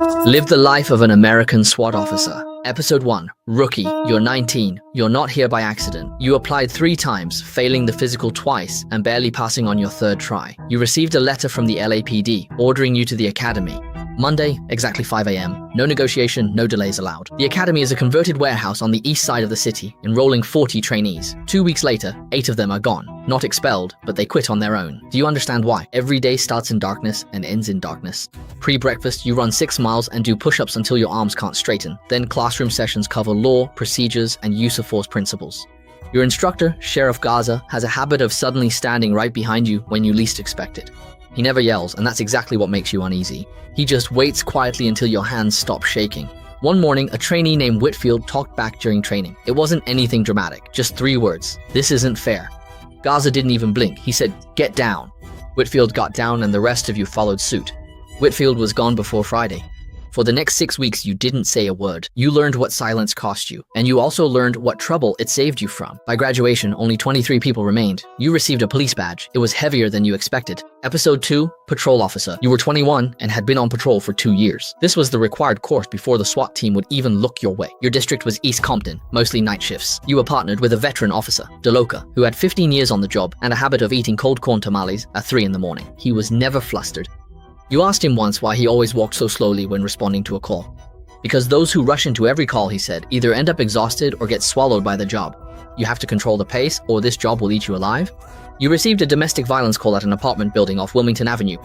Live the life of an American SWAT officer. Episode 1. Rookie. You're 19. You're not here by accident. You applied 3 times, failing the physical twice, and barely passing on your 3rd try. You received a letter from the LAPD ordering you to the academy. Monday, exactly 5 a.m. No negotiation, no delays allowed. The academy is a converted warehouse on the east side of the city, enrolling 40 trainees. 2 weeks later, 8 of them are gone. Not expelled, but they quit on their own. Do you understand why? Every day starts in darkness and ends in darkness. Pre-breakfast, you run 6 miles and do push-ups until your arms can't straighten. Then classroom sessions cover law, procedures, and use of force principles. Your instructor, Sheriff Garza, has a habit of suddenly standing right behind you when you least expect it. He never yells, and that's exactly what makes you uneasy. He just waits quietly until your hands stop shaking. One morning, a trainee named Whitfield talked back during training. It wasn't anything dramatic, just 3 words. This isn't fair. Garza didn't even blink. He said, "Get down." Whitfield got down and the rest of you followed suit. Whitfield was gone before Friday. For the next 6 weeks, you didn't say a word. You learned what silence cost you, and you also learned what trouble it saved you from. By graduation, only 23 people remained. You received a police badge. It was heavier than you expected. Episode 2, Patrol Officer. You were 21 and had been on patrol for 2 years. This was the required course before the SWAT team would even look your way. Your district was East Compton, mostly night shifts. You were partnered with a veteran officer, DeLoca, who had 15 years on the job and a habit of eating cold corn tamales at 3 in the morning. He was never flustered. You asked him once why he always walked so slowly when responding to a call. Because those who rush into every call, he said, either end up exhausted or get swallowed by the job. You have to control the pace, or this job will eat you alive. You received a domestic violence call at an apartment building off Wilmington Avenue.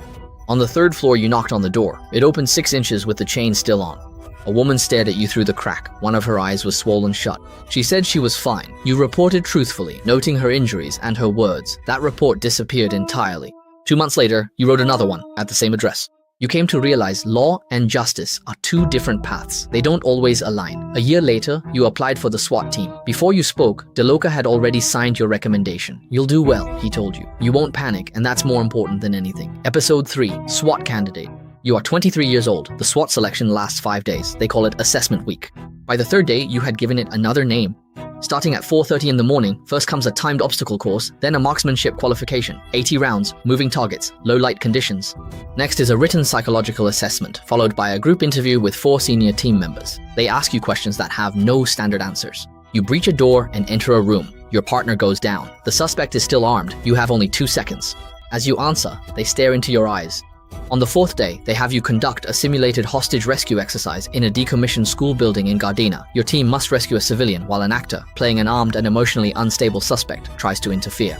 On the 3rd floor, you knocked on the door. It opened 6 inches with the chain still on. A woman stared at you through the crack. One of her eyes was swollen shut. She said she was fine. You reported truthfully, noting her injuries and her words. That report disappeared entirely. 2 months later, you wrote another one at the same address. You came to realize law and justice are 2 different paths. They don't always align. A year later, you applied for the SWAT team. Before you spoke, DeLoca had already signed your recommendation. You'll do well, he told you. You won't panic, and that's more important than anything. Episode 3, SWAT Candidate. You are 23 years old. The SWAT selection lasts 5 days. They call it Assessment Week. By the 3rd day, you had given it another name. Starting at 4:30 in the morning, first comes a timed obstacle course, then a marksmanship qualification, 80 rounds, moving targets, low light conditions. Next is a written psychological assessment, followed by a group interview with 4 senior team members. They ask you questions that have no standard answers. You breach a door and enter a room. Your partner goes down. The suspect is still armed. You have only 2 seconds. As you answer, they stare into your eyes. On the 4th day, they have you conduct a simulated hostage rescue exercise in a decommissioned school building in Gardena. Your team must rescue a civilian while an actor, playing an armed and emotionally unstable suspect, tries to interfere.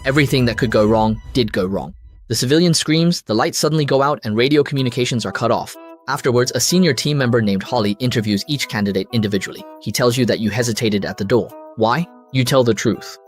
Everything that could go wrong did go wrong. The civilian screams, the lights suddenly go out, and radio communications are cut off. Afterwards, a senior team member named Holly interviews each candidate individually. He tells you that you hesitated at the door. Why? You tell the truth.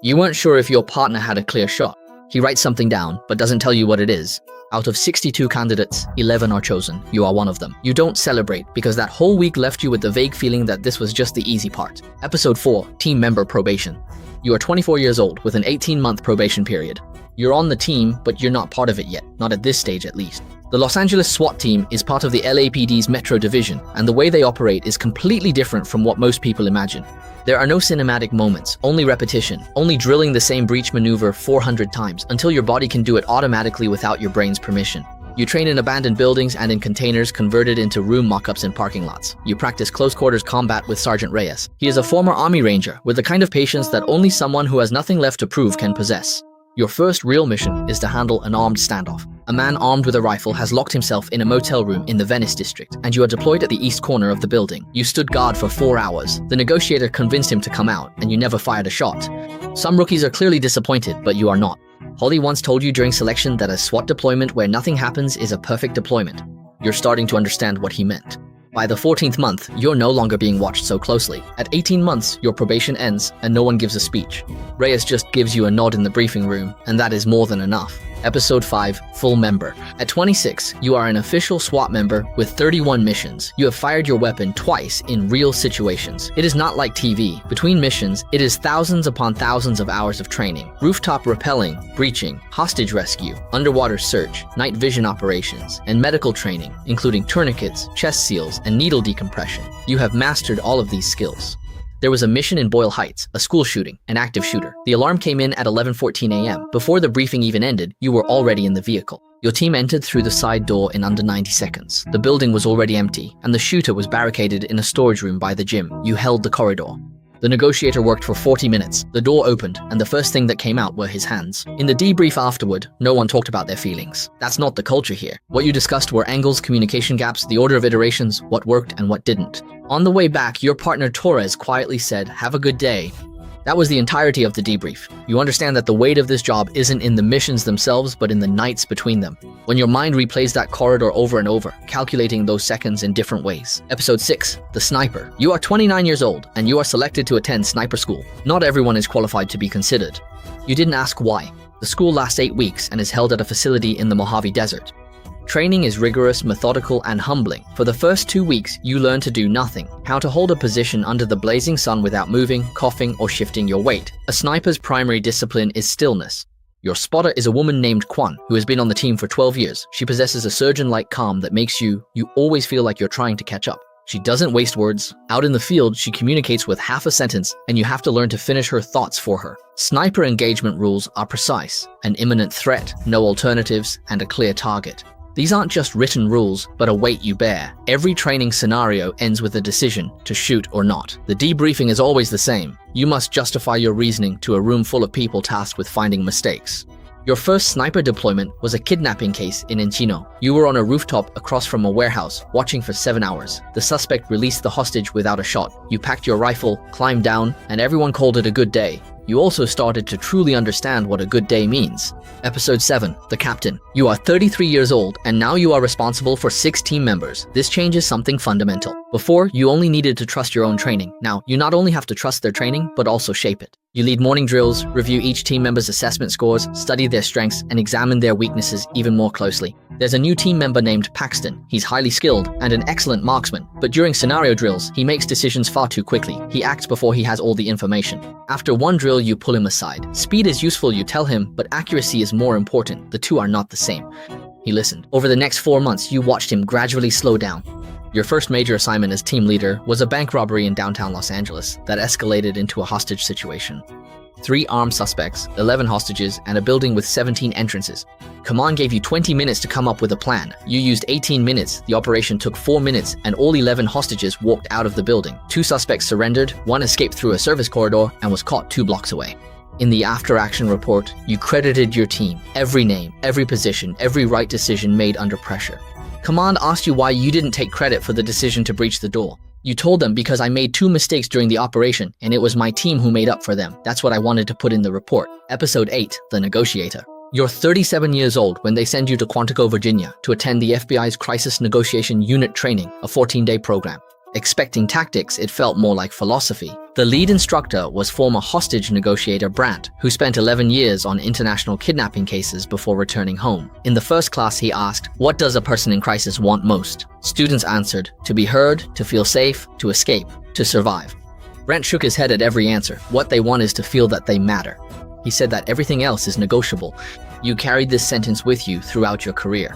You weren't sure if your partner had a clear shot. He writes something down, but doesn't tell you what it is. Out of 62 candidates, 11 are chosen. You are one of them. You don't celebrate because that whole week left you with the vague feeling that this was just the easy part. Episode 4, Team Member Probation. You are 24 years old with an 18-month probation period. You're on the team, but you're not part of it yet. Not at this stage, at least. The Los Angeles SWAT team is part of the LAPD's Metro Division, and the way they operate is completely different from what most people imagine. There are no cinematic moments, only repetition, only drilling the same breach maneuver 400 times until your body can do it automatically without your brain's permission. You train in abandoned buildings and in containers converted into room mock-ups in parking lots. You practice close-quarters combat with Sergeant Reyes. He is a former Army Ranger with the kind of patience that only someone who has nothing left to prove can possess. Your first real mission is to handle an armed standoff. A man armed with a rifle has locked himself in a motel room in the Venice district, and you are deployed at the east corner of the building. You stood guard for 4 hours. The negotiator convinced him to come out, and you never fired a shot. Some rookies are clearly disappointed, but you are not. Holly once told you during selection that a SWAT deployment where nothing happens is a perfect deployment. You're starting to understand what he meant. By the 14th month, you're no longer being watched so closely. At 18 months, your probation ends and no one gives a speech. Reyes just gives you a nod in the briefing room, and that is more than enough. Episode 5, Full Member. At 26, you are an official SWAT member with 31 missions. You have fired your weapon twice in real situations. It is not like TV. Between missions, it is thousands upon thousands of hours of training. Rooftop rappelling, breaching, hostage rescue, underwater search, night vision operations, and medical training, including tourniquets, chest seals, and needle decompression. You have mastered all of these skills. There was a mission in Boyle Heights, a school shooting, an active shooter. The alarm came in at 11:14 a.m. Before the briefing even ended, you were already in the vehicle. Your team entered through the side door in under 90 seconds. The building was already empty, and the shooter was barricaded in a storage room by the gym. You held the corridor. The negotiator worked for 40 minutes. The door opened, and the first thing that came out were his hands. In the debrief afterward, no one talked about their feelings. That's not the culture here. What you discussed were angles, communication gaps, the order of iterations, what worked and what didn't. On the way back, your partner Torres quietly said, "Have a good day." That was the entirety of the debrief. You understand that the weight of this job isn't in the missions themselves, but in the nights between them. When your mind replays that corridor over and over, calculating those seconds in different ways. Episode 6, The Sniper. You are 29 years old, and you are selected to attend sniper school. Not everyone is qualified to be considered. You didn't ask why. The school lasts 8 weeks and is held at a facility in the Mojave Desert. Training is rigorous, methodical, and humbling. For the first 2 weeks, you learn to do nothing. How to hold a position under the blazing sun without moving, coughing, or shifting your weight. A sniper's primary discipline is stillness. Your spotter is a woman named Kwan, who has been on the team for 12 years. She possesses a surgeon-like calm that makes you always feel like you're trying to catch up. She doesn't waste words. Out in the field, she communicates with half a sentence, and you have to learn to finish her thoughts for her. Sniper engagement rules are precise. An imminent threat, no alternatives, and a clear target. These aren't just written rules, but a weight you bear. Every training scenario ends with a decision to shoot or not. The debriefing is always the same. You must justify your reasoning to a room full of people tasked with finding mistakes. Your first sniper deployment was a kidnapping case in Encino. You were on a rooftop across from a warehouse, watching for 7 hours. The suspect released the hostage without a shot. You packed your rifle, climbed down, and everyone called it a good day. You also started to truly understand what a good day means. Episode 7, The Captain. You are 33 years old, and now you are responsible for 6 team members. This changes something fundamental. Before, you only needed to trust your own training. Now, you not only have to trust their training, but also shape it. You lead morning drills, review each team member's assessment scores, study their strengths, and examine their weaknesses even more closely. There's a new team member named Paxton. He's highly skilled and an excellent marksman, but during scenario drills, he makes decisions far too quickly. He acts before he has all the information. After one drill, you pull him aside. Speed is useful, you tell him, but accuracy is more important. The two are not the same. He listened. Over the next 4 months, you watched him gradually slow down. Your first major assignment as team leader was a bank robbery in downtown Los Angeles that escalated into a hostage situation. 3 armed suspects, 11 hostages, and a building with 17 entrances. Command gave you 20 minutes to come up with a plan. You used 18 minutes, the operation took 4 minutes, and all 11 hostages walked out of the building. 2 suspects surrendered, 1 escaped through a service corridor, and was caught 2 blocks away. In the after-action report, you credited your team. Every name, every position, every right decision made under pressure. Command asked you why you didn't take credit for the decision to breach the door. You told them because I made 2 mistakes during the operation, and it was my team who made up for them. That's what I wanted to put in the report. Episode 8, The Negotiator. You're 37 years old when they send you to Quantico, Virginia to attend the FBI's Crisis Negotiation Unit Training, a 14-day program. Expecting tactics, it felt more like philosophy. The lead instructor was former hostage negotiator Brandt, who spent 11 years on international kidnapping cases before returning home. In the first class, he asked, "What does a person in crisis want most?" Students answered, "To be heard, to feel safe, to escape, to survive." Brandt shook his head at every answer. What they want is to feel that they matter. He said that everything else is negotiable. You carried this sentence with you throughout your career.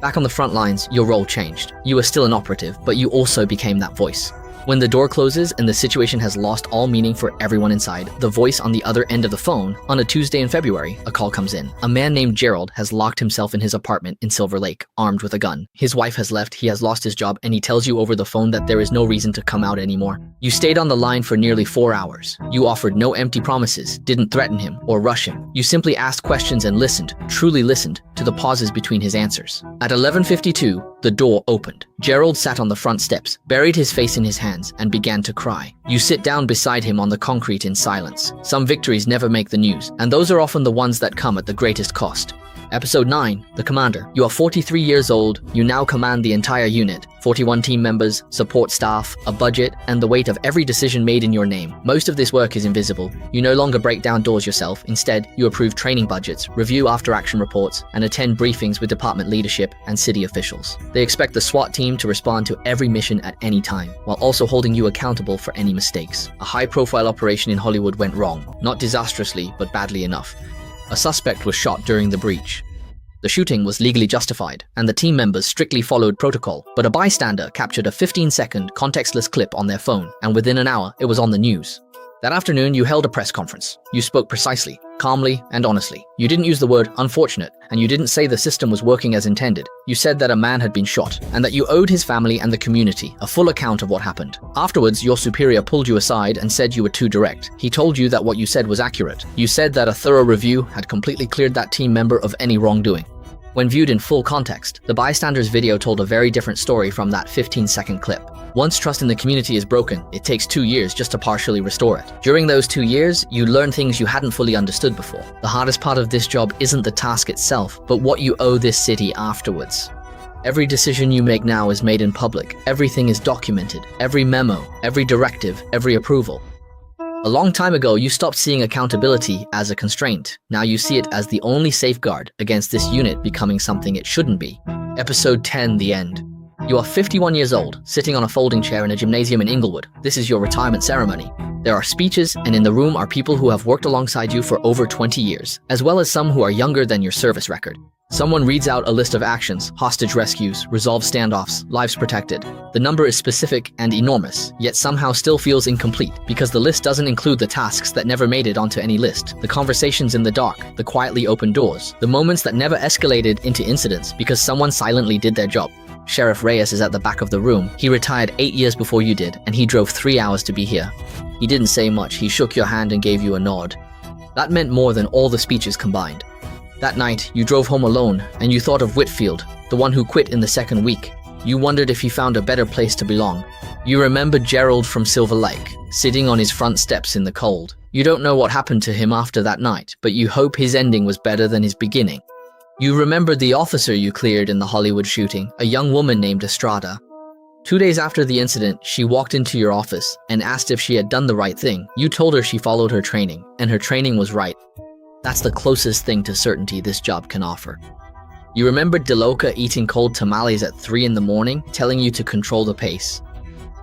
Back on the front lines, your role changed. You were still an operative, but you also became that voice. When the door closes and the situation has lost all meaning for everyone inside, the voice on the other end of the phone, on a Tuesday in February, a call comes in. A man named Gerald has locked himself in his apartment in Silver Lake, armed with a gun. His wife has left, he has lost his job, and he tells you over the phone that there is no reason to come out anymore. You stayed on the line for nearly 4 hours. You offered no empty promises, didn't threaten him or rush him. You simply asked questions and listened, truly listened, to the pauses between his answers. At 11:52, the door opened. Gerald sat on the front steps, buried his face in his hands, and began to cry. You sit down beside him on the concrete in silence. Some victories never make the news, and those are often the ones that come at the greatest cost. Episode 9, The Commander. You are 43 years old. You now command the entire unit. 41 team members, support staff, a budget, and the weight of every decision made in your name. Most of this work is invisible. You no longer break down doors yourself. Instead, you approve training budgets, review after-action reports, and attend briefings with department leadership and city officials. They expect the SWAT team to respond to every mission at any time, while also holding you accountable for any mistakes. A high-profile operation in Hollywood went wrong. Not disastrously, but badly enough. A suspect was shot during the breach. The shooting was legally justified, and the team members strictly followed protocol, but a bystander captured a 15-second contextless clip on their phone, and within an hour, it was on the news. That afternoon, you held a press conference. You spoke precisely, calmly, and honestly. You didn't use the word unfortunate, and you didn't say the system was working as intended. You said that a man had been shot, and that you owed his family and the community a full account of what happened. Afterwards, your superior pulled you aside and said you were too direct. He told you that what you said was accurate. You said that a thorough review had completely cleared that team member of any wrongdoing. When viewed in full context, the bystander's video told a very different story from that 15-second clip. Once trust in the community is broken, it takes 2 years just to partially restore it. During those 2 years, you learn things you hadn't fully understood before. The hardest part of this job isn't the task itself, but what you owe this city afterwards. Every decision you make now is made in public. Everything is documented. Every memo, every directive, every approval. A long time ago, you stopped seeing accountability as a constraint. Now you see it as the only safeguard against this unit becoming something it shouldn't be. Episode 10, The End. You are 51 years old, sitting on a folding chair in a gymnasium in Inglewood. This is your retirement ceremony. There are speeches, and in the room are people who have worked alongside you for over 20 years, as well as some who are younger than your service record. Someone reads out a list of actions: hostage rescues, resolved standoffs, lives protected. The number is specific and enormous, yet somehow still feels incomplete, because the list doesn't include the tasks that never made it onto any list, the conversations in the dark, the quietly opened doors, the moments that never escalated into incidents because someone silently did their job. Sheriff Reyes is at the back of the room. He retired 8 years before you did, and he drove 3 hours to be here. He didn't say much. He shook your hand and gave you a nod. That meant more than all the speeches combined. That night, you drove home alone, and you thought of Whitfield, the one who quit in the second week. You wondered if he found a better place to belong. You remembered Gerald from Silver Lake, sitting on his front steps in the cold. You don't know what happened to him after that night, but you hope his ending was better than his beginning. You remembered the officer you cleared in the Hollywood shooting, a young woman named Estrada. 2 days after the incident, she walked into your office and asked if she had done the right thing. You told her she followed her training, and her training was right. That's the closest thing to certainty this job can offer. You remembered DeLoca eating cold tamales at 3 in the morning, telling you to control the pace.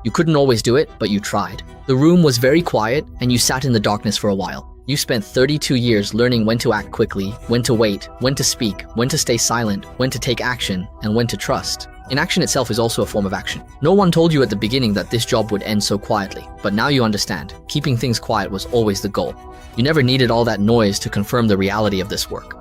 You couldn't always do it, but you tried. The room was very quiet, and you sat in the darkness for a while. You spent 32 years learning when to act quickly, when to wait, when to speak, when to stay silent, when to take action, and when to trust. Inaction itself is also a form of action. No one told you at the beginning that this job would end so quietly, but now you understand. Keeping things quiet was always the goal. You never needed all that noise to confirm the reality of this work.